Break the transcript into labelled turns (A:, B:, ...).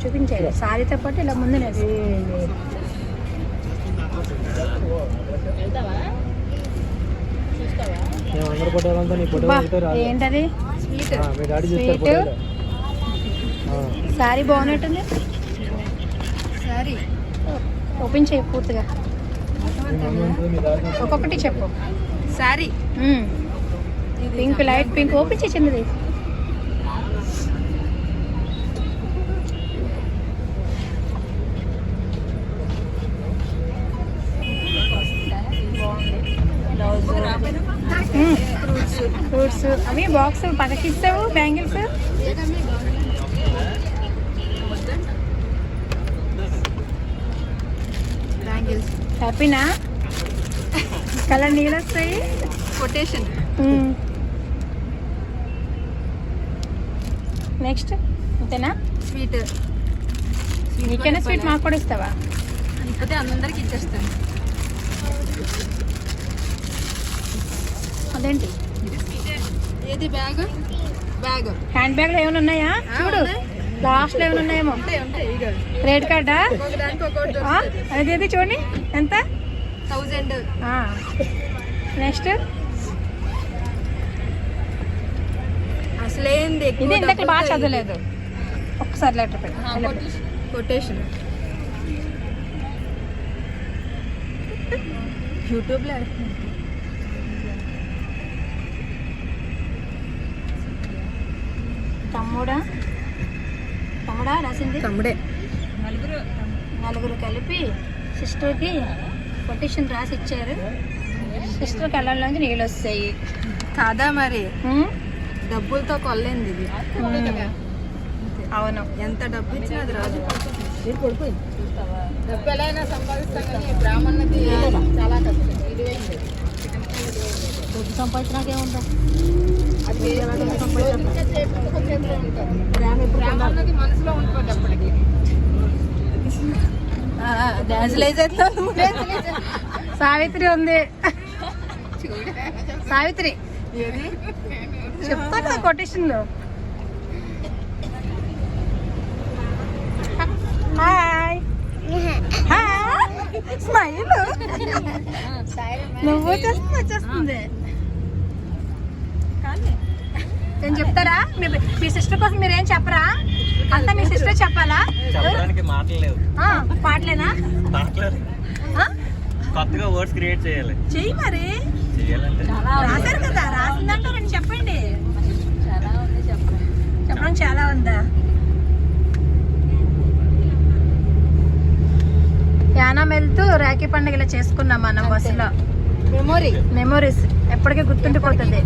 A: చూపించేది సారీతో పాటు ఇలా ముందు ఏంటది స్వీట్ సారీ బాగున్నట్టుంది. సారీ ఓపెన్ చేయి పూర్తిగా, ఒక్కొక్కటి చెప్పు. Sorry pink, light pink open చేయి చిన్నది. ఫ్రూట్స్ అవి బాక్స్ పక్కకి ఇస్తావు. బ్యాంగిల్స్ హ్యాపీనా? కలర్ నీళ్ళు వస్తాయి. కొటేషన్. నెక్స్ట్ అంతేనా? స్వీట్. నీకైనా స్వీట్ మాకు కూడా ఇస్తావా? ఇకపోతే అందరికి ఇచ్చేస్తాను. అదేంటి ఏది? బ్యాగ్. హ్యాండ్ బ్యాగ్లో ఏమైనా ఉన్నాయా? చూడు లాస్ట్లో ఏమైనా ఉన్నాయేమో. క్రెడిట్ కార్డా? అదేది చూడండి ఎంత? 1000. నెక్స్ట్ అసలేంది ఇది ఇంతకు బాగా చదవలేదు. ఒక్కసారి లెటర్ పెట్టి కొటేషన్ యూట్యూబ్లో. తమ్ముడా రాసింది? తమ్ముడే. నలుగురు కలిపి సిస్టర్కి కొటేషన్ రాసి ఇచ్చారు. సిస్టర్ కళ్ళల్లోంచి నీళ్ళు వస్తాయి. కాదా మరి? డబ్బులతో కొల్లేంది ఇది. అవును, ఎంత డబ్బు ఇచ్చినా అది రాదు. డబ్బు ఎలా అయినా సంపాదిస్తాం కానీ బ్రాహ్మణులది చాలా కష్టం. డబ్బు సంపాదించడాకేముందా? బ్రాహ్మణులది మనసులో ఉంటుంది అప్పటికి. సావిత్రి ఉంది. సావిత్రి చెప్తా కదా కొటేషన్లో. Hi smile. నువ్వు వచ్చేస్తుంది. నేను చెప్తారా? మీ సిస్టర్ కోసం మీరేం చెప్పరా? అంతా మీ సిస్టర్ చెప్పాలా? పాటలేనా?
B: కొత్తగా వర్డ్స్ క్రియేట్ చేయాలి. చెయ్యి
A: మరి. రాశారు కదా, రాసిందంటే నేను చెప్పండి. చెప్పడం చాలా ఉందా? యానం వెళ్తూ రాఖీ పండుగ ఇలా చేసుకున్నాం మనం బస్సులో. మెమోరీస్ ఎప్పటికీ గుర్తుండిపోతుంది.